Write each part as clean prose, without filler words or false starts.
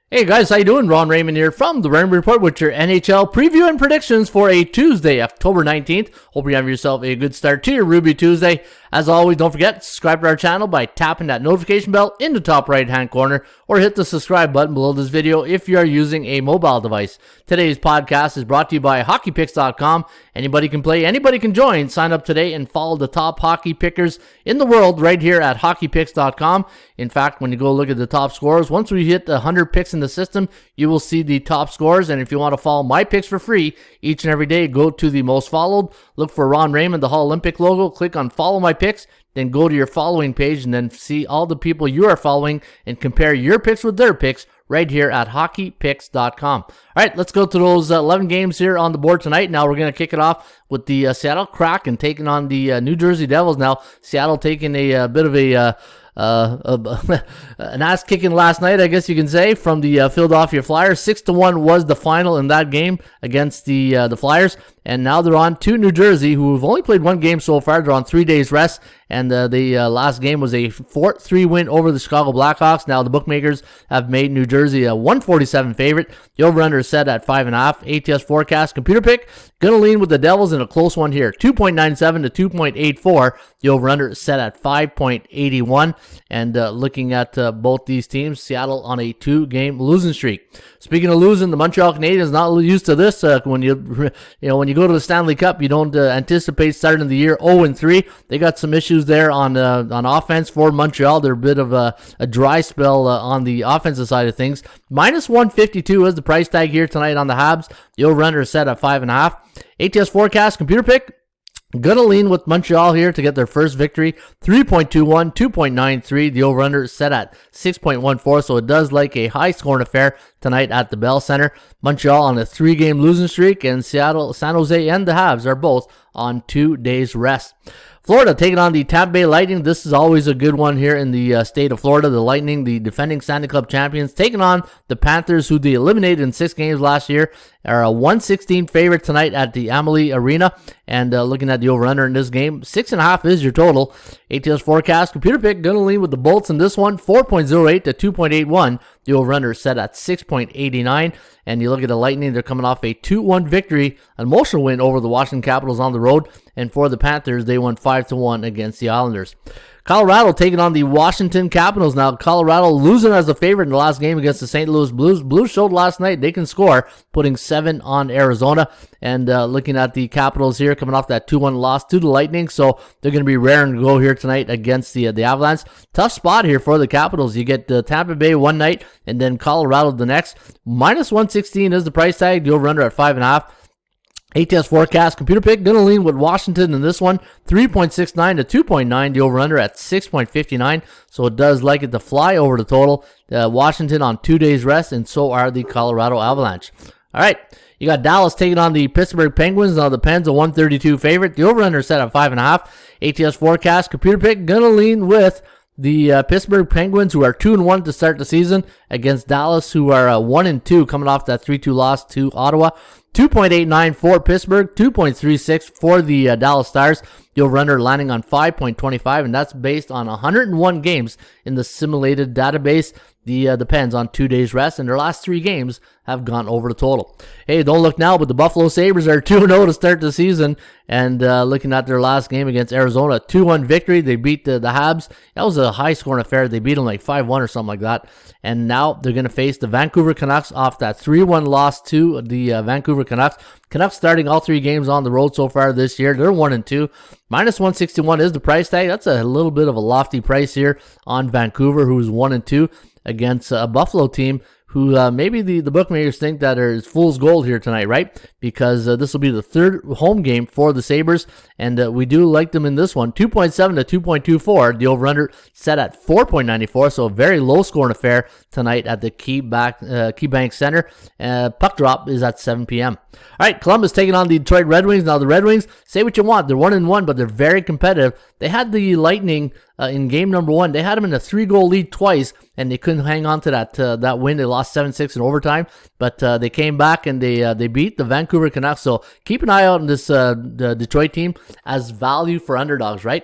Hey guys, how you doing? Ron Raymond here from the Raymond Report with your NHL preview and predictions for a Tuesday, October 19th. Hope you have yourself a good start to your Ruby Tuesday. As always, don't forget to subscribe to our channel by tapping that notification bell in the top right-hand corner or hit the subscribe button below this video if you are using a mobile device. Today's podcast is brought to you by HockeyPicks.com. Anybody can play, anybody can join. Sign up today and follow the top hockey pickers in the world right here at HockeyPicks.com. In fact, when you go look at the top scorers, once we hit the 100 picks in the system, you will see the top scores. And if you want to follow my picks for free each and every day, go to the most followed, look for Ron Raymond, the Hall Olympic logo, click on follow my picks, then go to your following page and then see all the people you are following and compare your picks with their picks right here at hockeypicks.com. All right, let's go to those 11 games here on the board tonight. Now we're going to kick it off with the Seattle Kraken taking on the New Jersey Devils. Now, Seattle taking a bit of an ass kicking last night, I guess you can say, from the Philadelphia Flyers. 6-1 was the final in that game against the Flyers, and now they're on to New Jersey, who have only played one game so far. They're on 3 days rest, and the last game was a 4-3 win over the Chicago Blackhawks. Now the bookmakers have made New Jersey a 147 favorite. The over-under is set at 5.5. ATS forecast computer pick, gonna lean with the Devils in a close one here, 2.97 to 2.84. The over-under is set at 5.81. And looking at both these teams, Seattle on a 2-game losing streak. Speaking of losing, the Montreal Canadiens not used to this. When you go to the Stanley Cup, you don't anticipate starting the year 0-3. They got some issues there on offense for Montreal. They're a bit of a dry spell on the offensive side of things. Minus 152 is the price tag here tonight on the Habs. The over-under is set at 5.5. ATS forecast computer pick, gonna lean with Montreal here to get their first victory. 3.21, 2.93. The over-under is set at 6.14, so it does like a high-scoring affair tonight at the Bell Center. Montreal on a 3-game losing streak, and Seattle, San Jose, and the Habs are both on 2 days rest. Florida taking on the Tampa Bay Lightning. This is always a good one here in the state of Florida. The Lightning, the defending Stanley Cup champions, taking on the Panthers, who they eliminated in 6 games last year, are a 116 favorite tonight at the Amalie Arena. And looking at the over-under in this game, 6.5 is your total. ATS forecast computer pick, gonna lean with the Bolts in this one, 4.08 to 2.81. The over-under is set at 6.89. And you look at the Lightning, they're coming off a 2-1 victory, an emotional win over the Washington Capitals on the road. And for the Panthers, they won 5-1 against the Islanders. Colorado taking on the Washington Capitals. Now, Colorado losing as a favorite in the last game against the St. Louis Blues. Blues showed last night they can score, putting 7 on Arizona. And looking at the Capitals here, coming off that 2-1 loss to the Lightning. So they're going to be raring to go here tonight against the Avalanche. Tough spot here for the Capitals. You get Tampa Bay one night and then Colorado the next. Minus 116 is the price tag. The over-under at 5.5. ATS forecast computer pick, gonna lean with Washington in this one, 3.69 to 2.9. The over-under at 6.59, so it does like it to fly over the total. Washington on 2 days rest, and so are the Colorado Avalanche. All right, you got Dallas taking on the Pittsburgh Penguins. Now the Pens a 132 favorite. The over-under set at 5.5. ATS forecast computer pick, gonna lean with the Pittsburgh Penguins, who are 2-1 to start the season, against Dallas, who are 1-2, coming off that 3-2 loss to Ottawa. 2.89 for Pittsburgh, 2.36 for the Dallas Stars. The over-under landing on 5.25, and that's based on 101 games in the simulated database. The Pens on 2 days rest, and their last 3 games have gone over the total. Hey, don't look now, but the Buffalo Sabres are 2-0 to start the season, and looking at their last game against Arizona, 2-1 victory. They beat the Habs. That was a high-scoring affair. They beat them like 5-1 or something like that, and now they're going to face the Vancouver Canucks off that 3-1 loss to the Vancouver Canucks. Canucks starting all 3 games on the road so far this year. They're 1-2. Minus 161 is the price tag. That's a little bit of a lofty price here on Vancouver, who's 1-2 against a Buffalo team who maybe the bookmakers think that is fool's gold here tonight, right? Because this will be the 3rd home game for the Sabres, and we do like them in this one. 2.7 to 2.24. The over-under set at 4.94, so a very low-scoring affair tonight at the KeyBank Center. Puck drop is at 7 p.m. All right, Columbus taking on the Detroit Red Wings. Now, the Red Wings, say what you want, they're 1-1, but they're very competitive. They had the Lightning in game number 1. They had them in a 3-goal lead twice, and they couldn't hang on to that win. They lost 7-6 in overtime, but they came back and they beat the Vancouver Canucks. So keep an eye out on this the Detroit team as value for underdogs, right?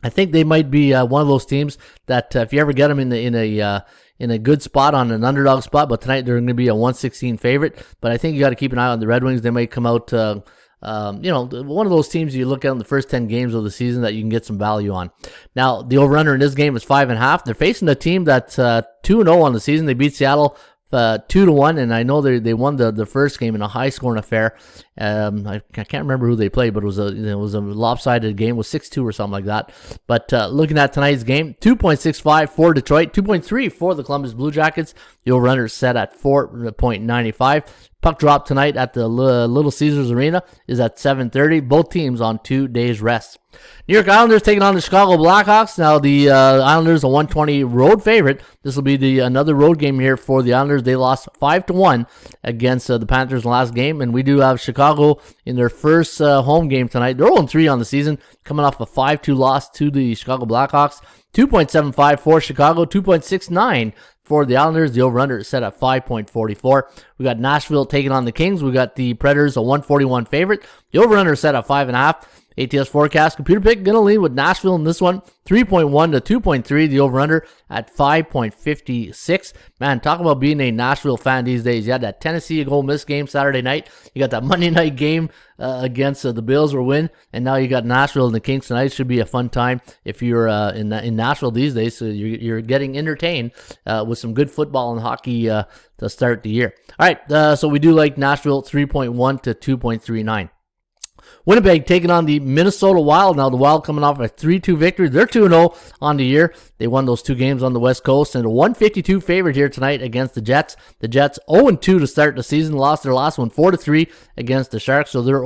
I think they might be one of those teams that if you ever get them in a good spot on an underdog spot, but tonight they're going to be a 116 favorite. But I think you got to keep an eye on the Red Wings. They might come out, one of those teams you look at in the first 10 games of the season that you can get some value on. Now, the over-under in this game is 5.5. They're facing a team that's 2-0 on the season. They beat Seattle 2-1, and I know they won the first game in a high-scoring affair. I can't remember who they played, but it was a lopsided game. It was 6-2 or something like that. But looking at tonight's game, 2.65 for Detroit, 2.3 for the Columbus Blue Jackets. The over-under is set at 4.95. Puck drop tonight at the Little Caesars Arena is at 7:30. Both teams on 2 days rest. New York Islanders taking on the Chicago Blackhawks. Now the Islanders a 120 road favorite. This will be another road game here for the Islanders. They lost 5-1 against the Panthers in the last game, and we do have Chicago in their first home game tonight. They're 0-3 on the season, coming off a 5-2 loss to the Chicago Blackhawks. 2.75 for Chicago, 2.69 for the Islanders. The over-under is set at 5.44. We got Nashville taking on the Kings. We got the Predators, a 141 favorite. The over-under is set at 5.5. ATS forecast, computer pick, going to lean with Nashville in this one, 3.1 to 2.3. The over-under at 5.56. Man, talk about being a Nashville fan these days. You had that Tennessee Ole Miss game Saturday night. You got that Monday night game against the Bills or win, and now you got Nashville and the Kings tonight. Should be a fun time if you're in Nashville these days. So you're getting entertained with some good football and hockey to start the year. All right, so we do like Nashville 3.1 to 2.39. Winnipeg taking on the Minnesota Wild. Now the Wild coming off a 3-2 victory. They're 2-0 on the year. They won those two games on the West Coast, and a 152 favorite here tonight against the Jets. The Jets 0-2 to start the season. Lost their last one 4-3 against the Sharks, so they're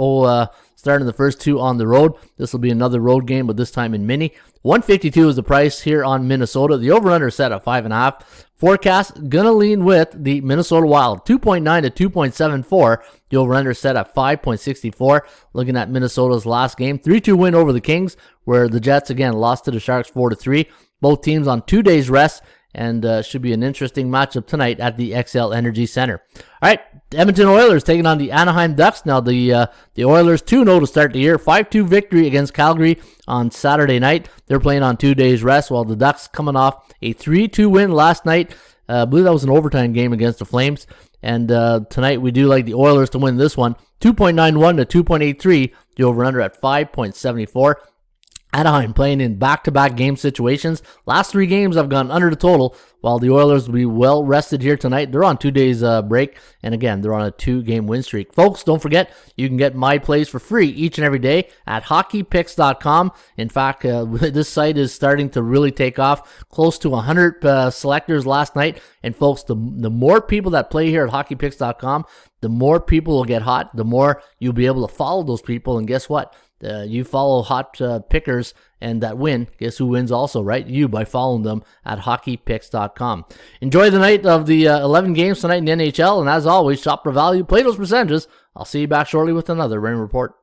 starting the first two on the road. This will be another road game, but this time in Mini. 152 is the price here on Minnesota. The over-under set at 5.5. Forecast gonna lean with the Minnesota Wild, 2.9 to 2.74. The over-under set at 5.64. Looking at Minnesota's last game, 3-2 win over the Kings, where the Jets again lost to the Sharks 4-3. Both teams on 2 days rest, and should be an interesting matchup tonight at the XL Energy Center. All right, the Edmonton Oilers taking on the Anaheim Ducks. Now the Oilers 2-0 to start the year, 5-2 victory against Calgary on Saturday night. They're playing on 2 days rest, while the Ducks coming off a 3-2 win last night. I believe that was an overtime game against the Flames. And tonight we do like the Oilers to win this one, 2.91 to 2.83. The over-under at 5.74. Anaheim playing in back-to-back game situations. Last 3 games have gone under the total, while the Oilers will be well rested here tonight. They're on 2 days break, and again, they're on a 2-game win streak. Folks, don't forget, you can get my plays for free each and every day at hockeypicks.com. In fact, this site is starting to really take off. Close to 100 selectors last night, and folks, the more people that play here at hockeypicks.com, the more people will get hot, the more you'll be able to follow those people, and guess what? You follow hot pickers and that win. Guess who wins also, right? You, by following them at hockeypicks.com. Enjoy the night of the 11 games tonight in the NHL, and as always, shop for value, play those percentages. I'll see you back shortly with another Raymond Report.